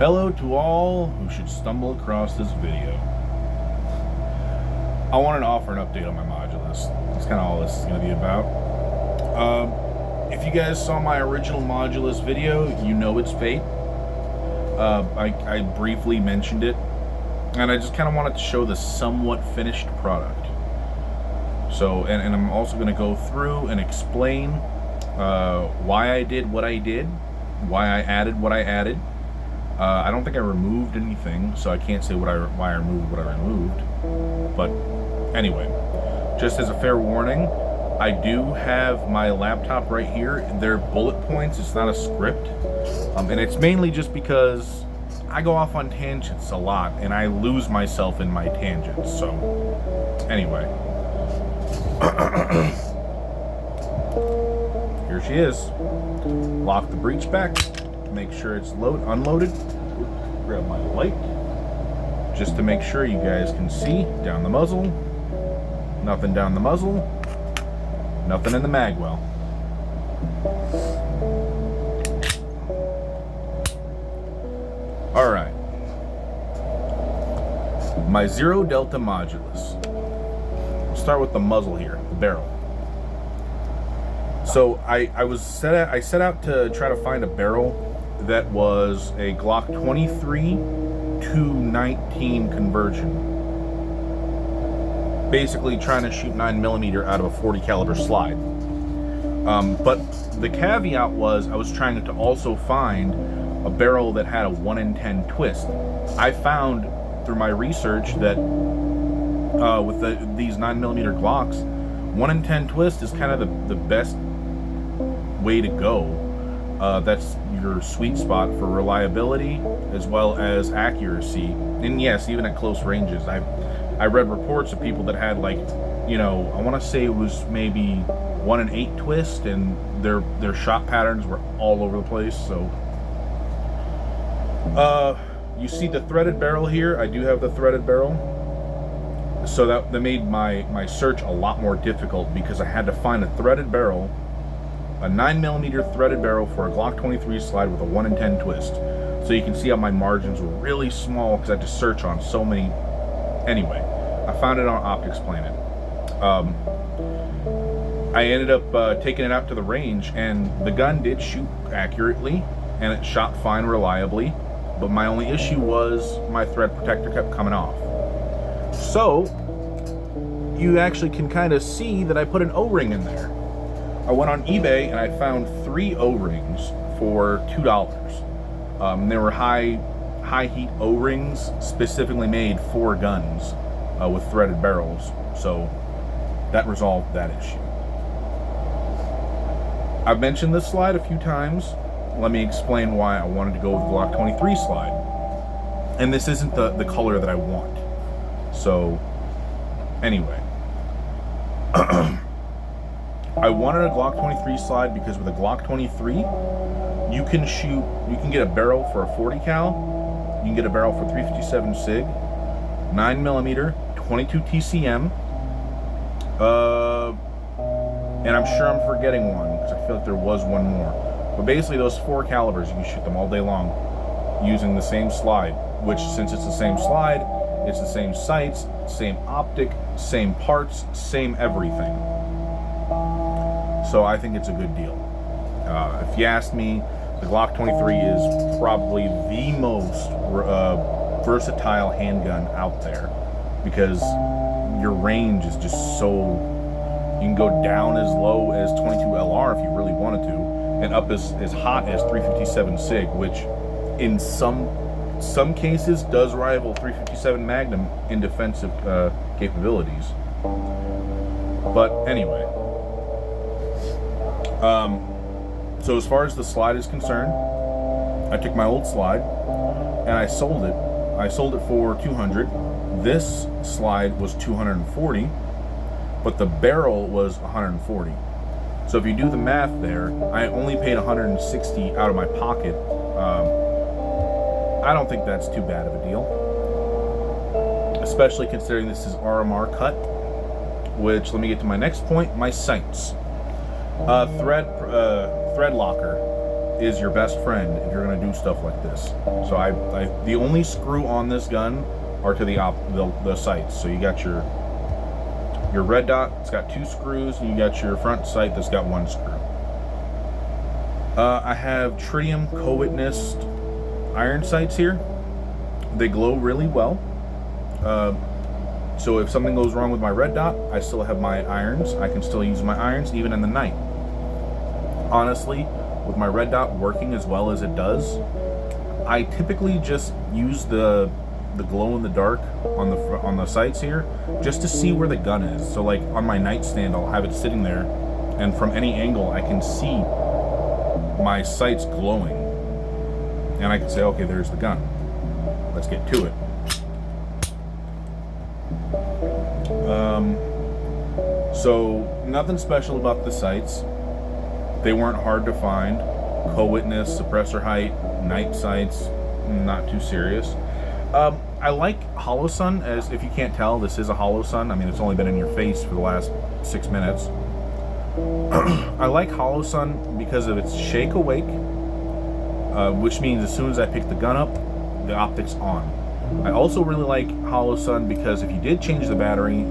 Hello to all who should stumble across this video. I wanted to offer an update on my modulus. That's kind of all this is going to be about. If you guys saw my original modulus video, you know its fate. I briefly mentioned it, and I just kind of wanted to show the somewhat finished product. So, and I'm also going to go through and explain why I did what I did, why I added what I added. I don't think I removed anything, so I can't say why I removed what I removed. But anyway, just as a fair warning, I do have my laptop right here. They're bullet points, it's not a script. And it's mainly just because I go off on tangents a lot, and I lose myself in my tangents. So, anyway. Here she is. Lock the breech back. Make sure it's unloaded. Grab my light just to make sure you guys can see down the muzzle. Nothing down the muzzle. Nothing in the mag well. Alright. My zrodelta modulus. We'll start with the muzzle here, the barrel. So I set out to try to find a barrel that was a Glock 23 to 19 conversion. Basically trying to shoot 9mm out of a 40 caliber slide. But the caveat was I was trying to also find a barrel that had a 1 in 10 twist. I found through my research that with these 9mm Glocks, 1 in 10 twist is kind of the best way to go. That's your sweet spot for reliability as well as accuracy. And yes, even at close ranges. I read reports of people that had, like, you know, I want to say it was maybe 1 in 8 twist, and their shot patterns were all over the place. So you see the threaded barrel here. I do have the threaded barrel. So that made my search a lot more difficult, because I had to find a threaded barrel, a 9mm threaded barrel for a Glock 23 slide with a 1 in 10 twist. So you can see how my margins were really small because I had to search on so many. Anyway, I found it on Optics Planet. I ended up taking it out to the range, and the gun did shoot accurately, and it shot fine reliably, but my only issue was my thread protector kept coming off. So you actually can kind of see that I put an O-ring in there. I went on eBay and I found 3 O-rings for $2. They were high heat O-rings specifically made for guns with threaded barrels. So that resolved that issue. I've mentioned this slide a few times. Let me explain why I wanted to go with the Glock 23 slide. And this isn't the color that I want. So anyway. I wanted a Glock 23 slide because with a Glock 23, you can get a barrel for a 40 cal, you can get a barrel for 357 SIG, 9mm, 22 TCM, and I'm sure I'm forgetting one because I feel like there was one more. But basically those 4 calibers, you can shoot them all day long using the same slide, which, since it's the same slide, it's the same sights, same optic, same parts, same everything. So I think it's a good deal. If you ask me, the Glock 23 is probably the most versatile handgun out there, because your range is just so... You can go down as low as 22 LR if you really wanted to, and up as hot as 357 SIG, which in some cases does rival 357 Magnum in defensive capabilities. But anyway... So as far as the slide is concerned, I took my old slide and I sold it. I sold it for $200. This slide was $240, but the barrel was $140. So if you do the math there, I only paid $160 out of my pocket. I don't think that's too bad of a deal, especially considering this is RMR cut, which, let me get to my next point, my sights. Thread locker is your best friend if you're going to do stuff like this. So the only screw on this gun are to the sights. So you got your red dot, it's got 2 screws, and you got your front sight that's got 1 screw. I have tritium co-witnessed iron sights here. They glow really well. So if something goes wrong with my red dot, I still have my irons. I can still use my irons even in the night. Honestly, with my red dot working as well as it does, I typically just use the glow in the dark on the sights here just to see where the gun is. So like on my nightstand, I'll have it sitting there, and from any angle I can see my sights glowing, and I can say, okay, there's the gun. Let's get to it. So nothing special about the sights. They weren't hard to find. Co-witness, suppressor height, night sights, not too serious. I like Holosun, as if you can't tell, this is a Holosun. I mean, it's only been in your face for the last 6 minutes. I like Holosun because of its shake awake, which means as soon as I pick the gun up, the optic's on. I also really like Holosun because if you did change the battery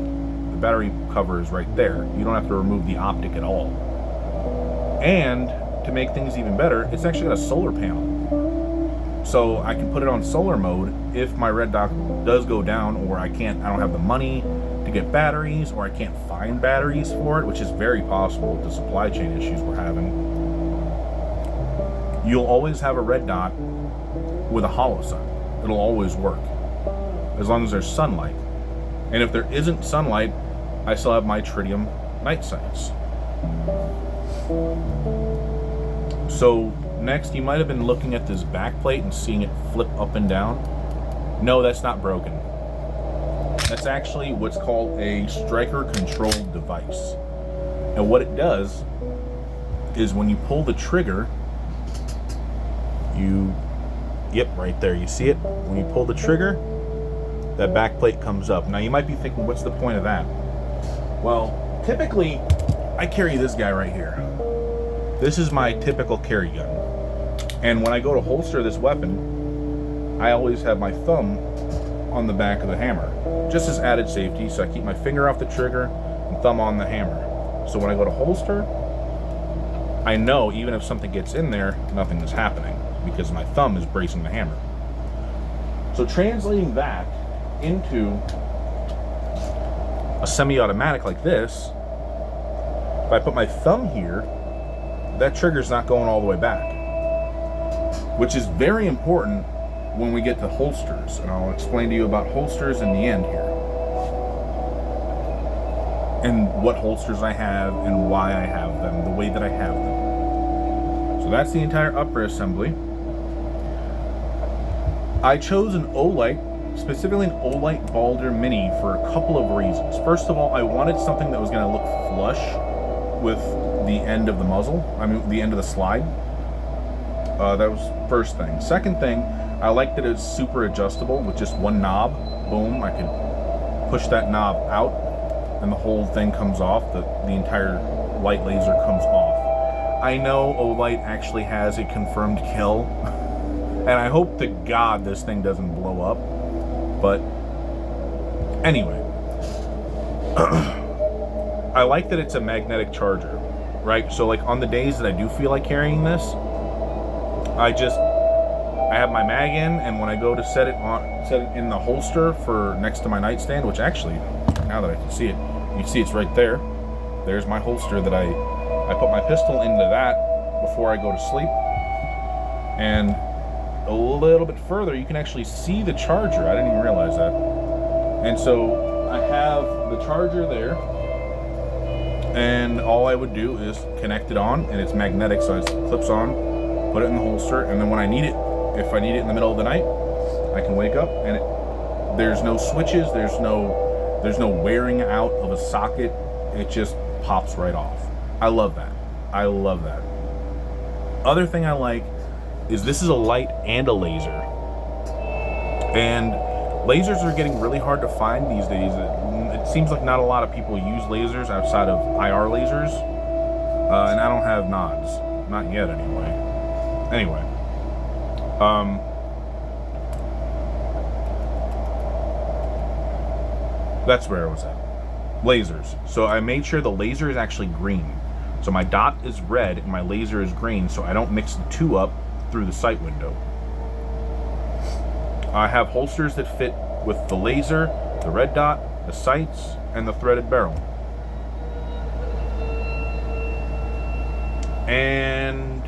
cover is right there. You don't have to remove the optic at all. And to make things even better, it's actually got a solar panel. So I can put it on solar mode if my red dot does go down, or I don't have the money to get batteries, or I can't find batteries for it, which is very possible with the supply chain issues we're having. You'll always have a red dot with a Holosun. It'll always work, as long as there's sunlight. And if there isn't sunlight, I still have my tritium night sights. So next, you might have been looking at this back plate and seeing it flip up and down. No, that's not broken. That's actually what's called a striker controlled device. And what it does is when you pull the trigger, yep, right there, you see it? When you pull the trigger, that back plate comes up. Now you might be thinking, what's the point of that? Well, typically, I carry this guy right here. This is my typical carry gun. And when I go to holster this weapon, I always have my thumb on the back of the hammer, just as added safety. So I keep my finger off the trigger and thumb on the hammer. So when I go to holster, I know even if something gets in there, nothing is happening because my thumb is bracing the hammer. So translating that into a semi-automatic like this, if I put my thumb here, that trigger's not going all the way back, which is very important when we get to holsters, and I'll explain to you about holsters in the end here, and what holsters I have and why I have them, the way that I have them. So that's the entire upper assembly. I chose an Olight, specifically an Olight Balder Mini, for a couple of reasons. First of all, I wanted something that was going to look flush with the end of the muzzle, the end of the slide. That was first thing. Second thing, I like that it's super adjustable with just one knob. Boom, I can push that knob out and the whole thing comes off. The entire light laser comes off. I know Olight actually has a confirmed kill, and I hope to God this thing doesn't blow up. But anyway, I like that it's a magnetic charger, right? So like on the days that I do feel like carrying this, I have my mag in, and when I go to set it in the holster for next to my nightstand, which actually, now that I can see it, you can see it's right there. There's my holster that I put my pistol into that before I go to sleep. And a little bit further, you can actually see the charger. I didn't even realize that. And so I have the charger there, and all I would do is connect it on, and it's magnetic, so it clips on, put it in the holster, and then when I need it, if I need it in the middle of the night, I can wake up, and there's no switches, there's no wearing out of a socket. It just pops right off. I love that. I love that. Other thing I like is this is a light and a laser. And lasers are getting really hard to find these days. It seems like not a lot of people use lasers outside of IR lasers. And I don't have nods. Not yet, anyway. Anyway, that's where I was at. Lasers. So I made sure the laser is actually green. So my dot is red and my laser is green, so I don't mix the two up through the sight window. I have holsters that fit with the laser, the red dot, the sights, and the threaded barrel. And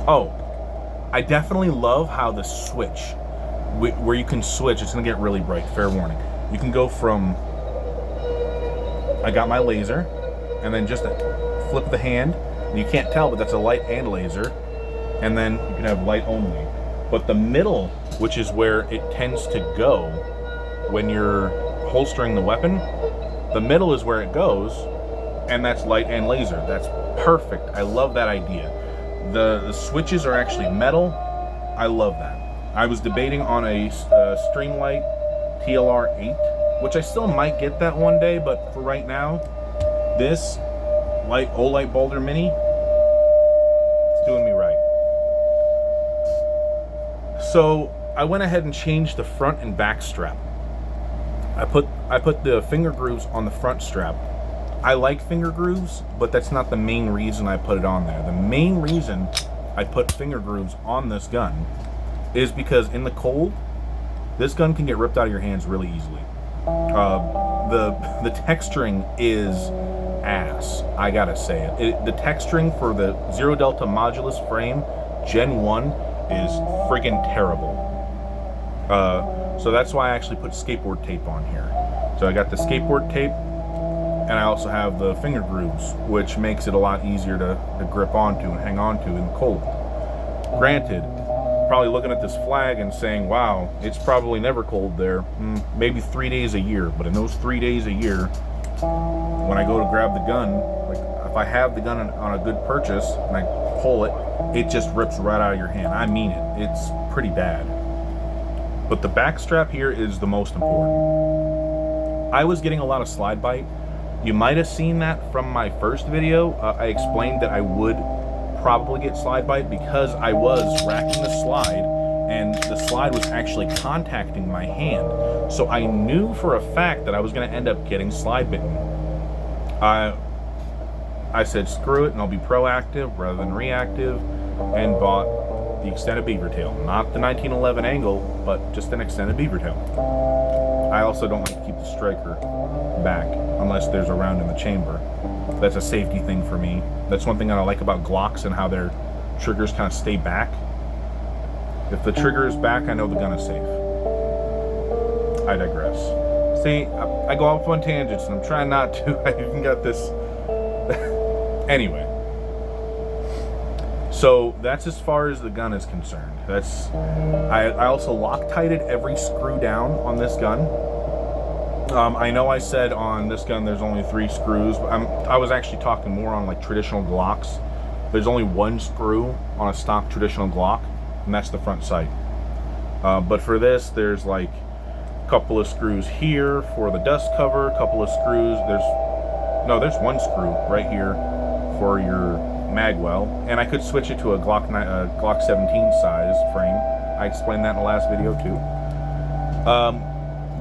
oh, I definitely love how the switch, where you can switch, it's gonna get really bright, fair warning. You can go from, I got my laser, and then just a flip of the hand, and you can't tell, but that's a light and laser, and then you can have light only. But the middle, which is where it tends to go when you're holstering the weapon, the middle is where it goes, and that's light and laser. That's perfect. I love that idea. The switches are actually metal. I love that. I was debating on a Streamlight TLR 8, which I still might get that one day, but for right now, this Olight Boulder Mini, it's doing me right. So I went ahead and changed the front and back strap. I put the finger grooves on the front strap. I like finger grooves, but that's not the main reason I put it on there. The main reason I put finger grooves on this gun is because in the cold, this gun can get ripped out of your hands really easily. The texturing is ass, I gotta say it. The texturing for the zrodelta modulus frame Gen 1 is friggin' terrible. So that's why I actually put skateboard tape on here. So I got the skateboard tape, and I also have the finger grooves, which makes it a lot easier to grip onto and hang onto in the cold. Granted, probably looking at this flag and saying, wow, it's probably never cold there. Maybe 3 days a year, but in those 3 days a year, when I go to grab the gun, like if I have the gun on a good purchase and I pull it, it just rips right out of your hand. I mean it. It's pretty bad. But the back strap here is the most important. I was getting a lot of slide bite. You might have seen that from my first video. I explained that I would probably get slide bite because I was racking the slide and the slide was actually contacting my hand. So I knew for a fact that I was going to end up getting slide bitten. I said screw it and I'll be proactive rather than reactive, and bought the extended beaver tail. Not the 1911 angle, but just an extended beaver tail. I also don't like to keep the striker back unless there's a round in the chamber. That's a safety thing for me. That's one thing that I like about Glocks and how their triggers kind of stay back. If the trigger is back, I know the gun is safe. I digress. See, I go off on tangents and I'm trying not to. I even got this. Anyway. So that's as far as the gun is concerned. I also Loctited every screw down on this gun. I know I said on this gun there's only 3 screws, but I was actually talking more on like traditional Glocks. There's only 1 screw on a stock traditional Glock, and that's the front sight. But for this, there's like a couple of screws here for the dust cover, a couple of screws. There's 1 screw right here for your magwell, and I could switch it to a Glock 17 size frame. I explained that in the last video too.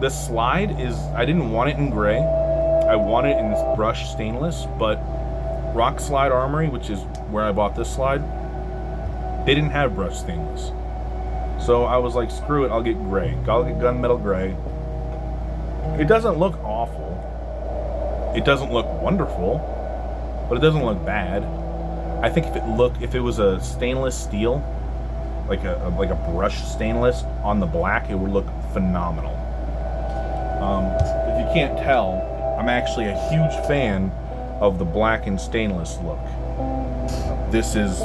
The slide is, I didn't want it in gray. I want it in this brushed stainless, but Rock Slide Armory, which is where I bought this slide, they didn't have brushed stainless. So I was like, screw it, I'll get gray. I'll get gunmetal gray. It doesn't look awful. It doesn't look wonderful, but it doesn't look bad. I think if it was a stainless steel, like a brushed stainless on the black, it would look phenomenal. If you can't tell, I'm actually a huge fan of the black and stainless look. This is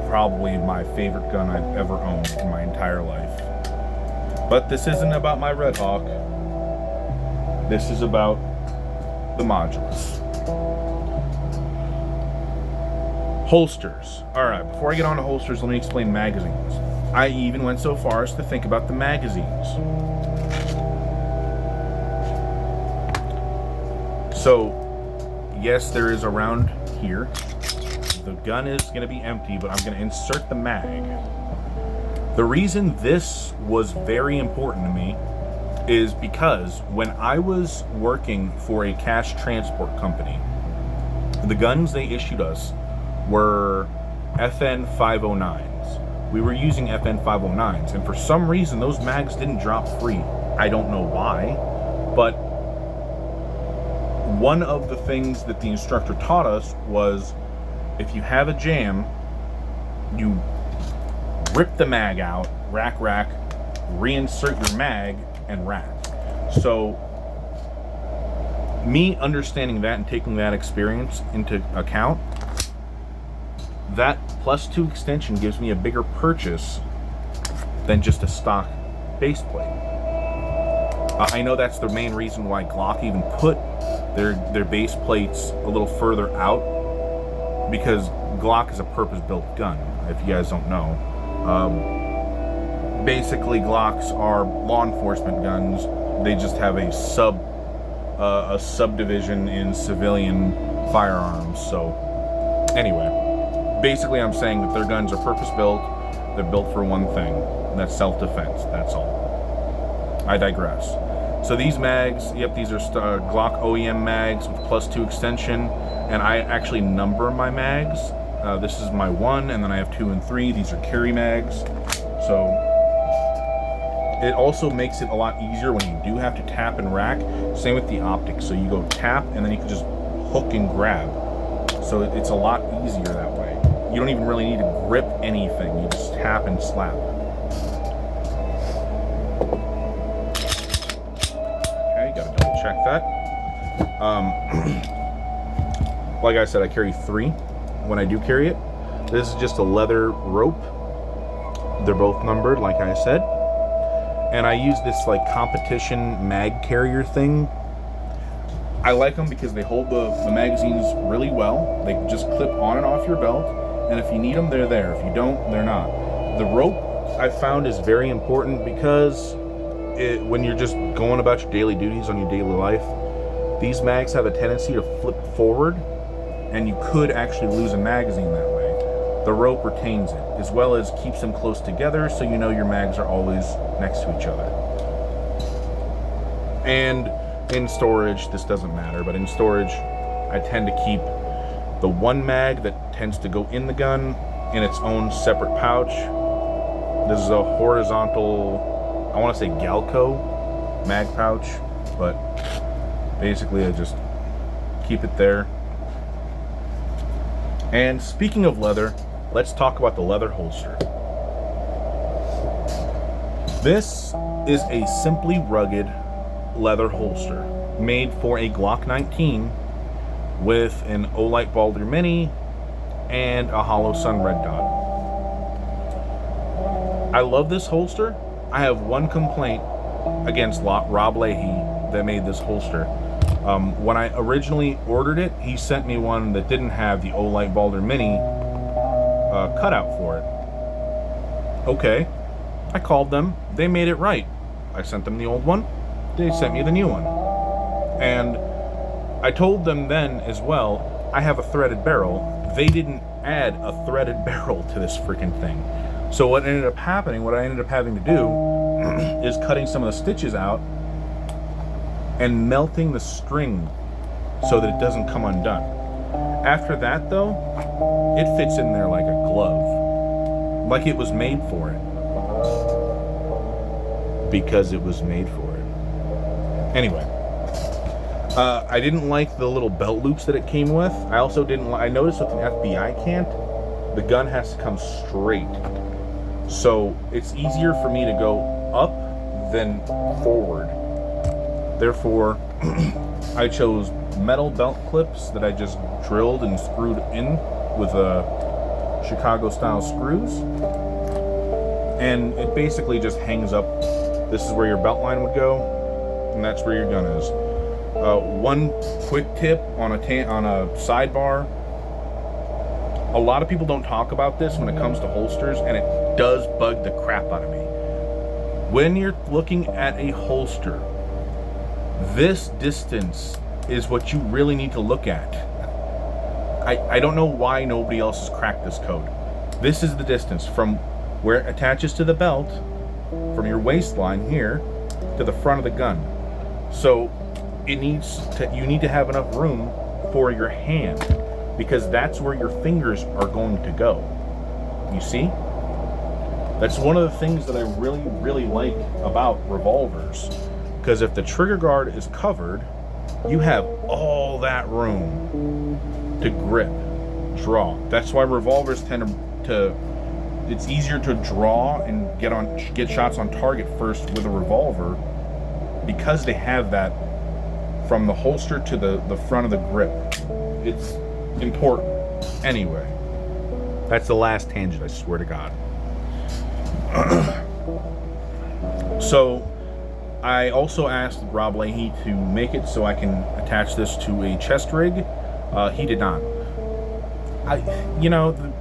probably my favorite gun I've ever owned in my entire life. But this isn't about my Red Hawk. This is about the modulus. Holsters. Alright, before I get on to holsters, let me explain magazines. I even went so far as to think about the magazines. So, yes, there is a round here, The gun is going to be empty, but I'm going to insert the mag. The reason this was very important to me is because when I was working for a cash transport company, the guns they issued us were FN 509s. We were using FN 509s, and for some reason those mags didn't drop free. I don't know why, but one of the things that the instructor taught us was if you have a jam, you rip the mag out, rack, reinsert your mag, and rack. So me understanding that and taking that experience into account, that +2 extension gives me a bigger purchase than just a stock base plate. I know that's the main reason why Glock even put their base plates a little further out, because Glock is a purpose-built gun, if you guys don't know. Basically, Glocks are law enforcement guns. They just have a subdivision in civilian firearms. So anyway, basically I'm saying that their guns are purpose-built. They're built for one thing, and that's self-defense. That's all. I digress. So these mags, yep, these are Glock OEM mags with +2 extension, and I actually number my mags. This is my 1, and then I have 2 and 3. These are carry mags. So it also makes it a lot easier when you do have to tap and rack. Same with the optics. So you go tap, and then you can just hook and grab. So it's a lot easier that way. You don't even really need to grip anything. You just tap and slap. Okay, gotta double check that. Like I said, I carry 3 when I do carry it. This is just a leather rope. They're both numbered, like I said. And I use this like competition mag carrier thing. I like them because they hold the magazines really well. They just clip on and off your belt, and if you need them, they're there. If you don't, they're not. The rope I found is very important because when you're just going about your daily duties on your daily life, these mags have a tendency to flip forward, and you could actually lose a magazine that way. The rope retains it, as well as keeps them close together, so you know your mags are always next to each other. And in storage, this doesn't matter, but in storage, I tend to keep the one mag that tends to go in the gun in its own separate pouch. This is a horizontal, I want to say Galco mag pouch, but basically I just keep it there. And speaking of leather, let's talk about the leather holster. This is a simply rugged leather holster made for a Glock 19 with an Olight Balder Mini and a Hollow Sun Red Dot. I love this holster. I have one complaint against Rob Leahy that made this holster. When I originally ordered it, he sent me one that didn't have the Olight Balder Mini cutout for it. Okay, I called them. They made it right. I sent them the old one. They sent me the new one. And I told them then as well, I have a threaded barrel. They didn't add a threaded barrel to this freaking thing. So what ended up happening, what I ended up having to do is cutting some of the stitches out and melting the string so that it doesn't come undone. After that though, it fits in there like a glove. Like it was made for it. Because it was made for it. Anyway, I didn't like the little belt loops that it came with. I also didn't I noticed with an FBI cant, the gun has to come straight. So it's easier for me to go up than forward. Therefore, I chose metal belt clips that I just drilled and screwed in with Chicago style screws. And it basically just hangs up. This is where your belt line would go, and that's where your gun is. One quick tip on a sidebar. A lot of people don't talk about this when it comes to holsters, and it does bug the crap out of me. When you're looking at a holster, this distance is what you really need to look at. I don't know why nobody else has cracked this code. This is the distance from where it attaches to the belt, from your waistline here, to the front of the gun. So you need to have enough room for your hand, because that's where your fingers are going to go. You see? That's one of the things that I really, really like about revolvers, because if the trigger guard is covered, you have all that room to grip, draw. That's why revolvers tend to it's easier to draw and get shots on target first with a revolver, because they have that from the holster to the front of the grip. It's important. Anyway, that's the last tangent, I swear to God. So I also asked Rob Leahy to make it so I can attach this to a chest rig. He did not.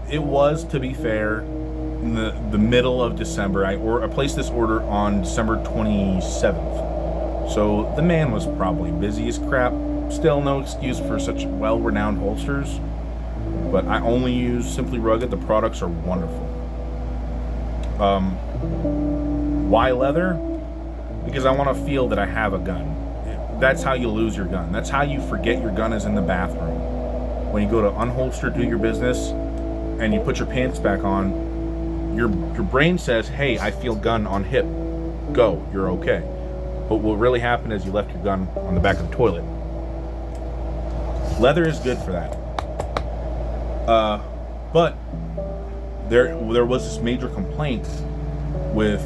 It was, to be fair, in the middle of December. I placed this order on December 27th. So the man was probably busy as crap. Still no excuse for such well-renowned holsters. But I only use Simply Rugged. The products are wonderful. Why leather? Because I want to feel that I have a gun. That's how you lose your gun. That's how you forget your gun is in the bathroom. When you go to unholster, do your business, and you put your pants back on, your brain says, hey, I feel gun on hip. Go, you're okay. But what really happened is you left your gun on the back of the toilet. Leather is good for that. But there was this major complaint with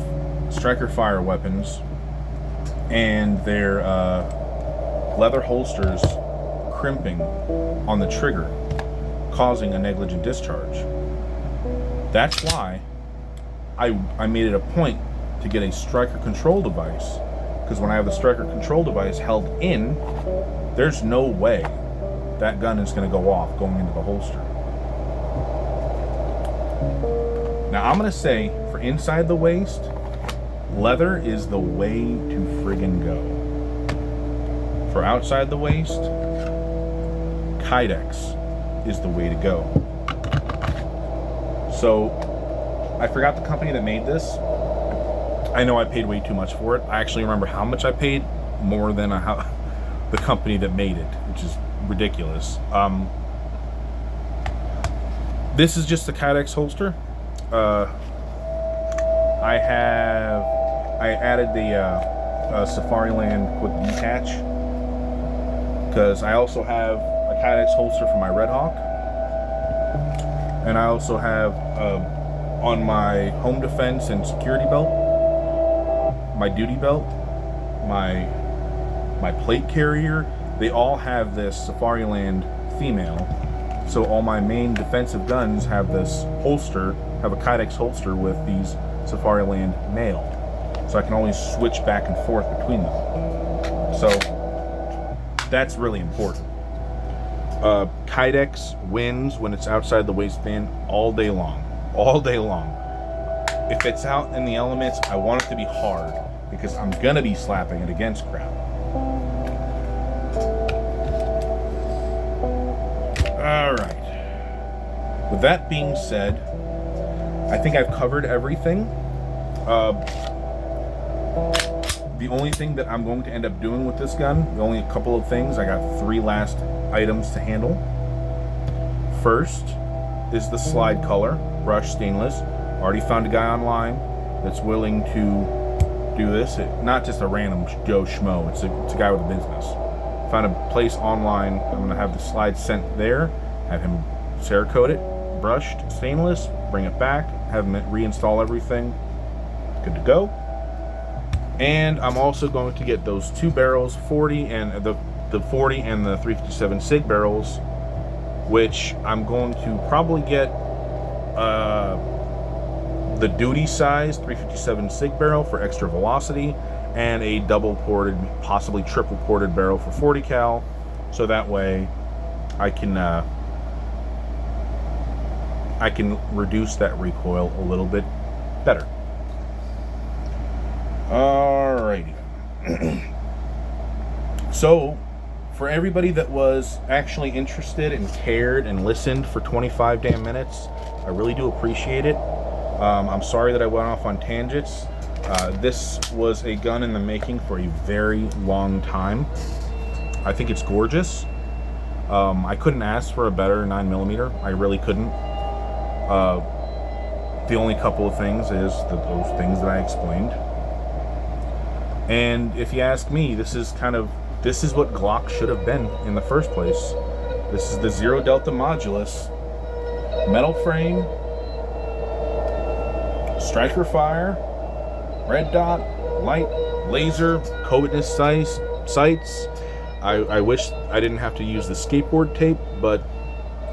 striker fire weapons and their leather holsters crimping on the trigger, causing a negligent discharge. That's why I made it a point to get a striker control device, because when I have the striker control device held in, there's no way that gun is going to go off going into the holster. Now I'm going to say, for inside the waist, leather is the way to friggin' go. For outside the waist, kydex is the way to go. So I forgot the company that made this. I know I paid way too much for it. I actually remember how much I paid, more than the company that made it, which is ridiculous. This is just the kydex holster. I added the Safariland quick detach, because I also have a kydex holster for my Red Hawk, and I also have on my home defense and security belt, my duty belt, my plate carrier. They all have this Safariland female, so all my main defensive guns have this holster, have a kydex holster with these Safariland male, so I can always switch back and forth between them. So that's really important. Kydex wins when it's outside the waistband all day long. If it's out in the elements, I want it to be hard, because I'm gonna be slapping it against crap. Alright. With that being said, I think I've covered everything. The only thing that I'm going to end up doing with this gun, only a couple of things. I got 3 last items to handle. First is the slide color, brushed stainless. Already found a guy online that's willing to do this. Not just a random Joe Schmo. It's a guy with a business. Found a place online. I'm going to have the slide sent there, have him Cerakote it, brushed stainless, bring it back, have him reinstall everything. Good to go. And I'm also going to get those 2 barrels, 40 and the 40 and the 357 SIG barrels, which I'm going to probably get the duty size 357 SIG barrel for extra velocity, and a double ported, possibly triple ported barrel for 40 cal, so that way I can reduce that recoil a little bit better. Alrighty. So for everybody that was actually interested and cared and listened for 25 damn minutes, I really do appreciate it. I'm sorry that I went off on tangents. This was a gun in the making for a very long time. I think it's gorgeous. I couldn't ask for a better 9mm. I really couldn't. The only couple of things is those things that I explained. And if you ask me, this is what Glock should have been in the first place. This is the zrodelta modulus, metal frame, striker fire, red dot, light, laser, co-witness sights. I wish I didn't have to use the skateboard tape, but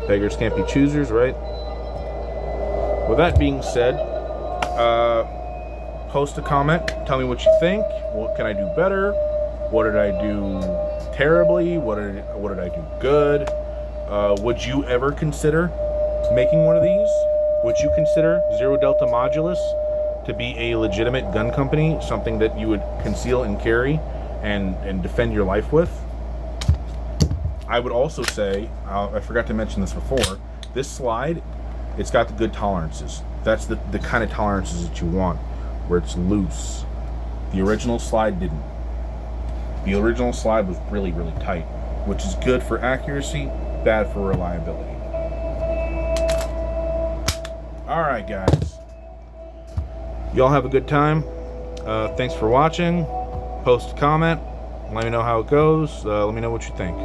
beggars can't be choosers, right? With that being said, post a comment, tell me what you think. What can I do better? What did I do terribly? What did I do good? Would you ever consider making one of these? Would you consider zrodelta modulus to be a legitimate gun company, something that you would conceal and carry and defend your life with? I would also say, I forgot to mention this before, this slide, it's got the good tolerances. That's the kind of tolerances that you want, where it's loose. The original slide didn't. The original slide was really, really tight, which is good for accuracy, bad for reliability. Alright guys, y'all have a good time. Thanks for watching. Post a comment, let me know how it goes. Let me know what you think.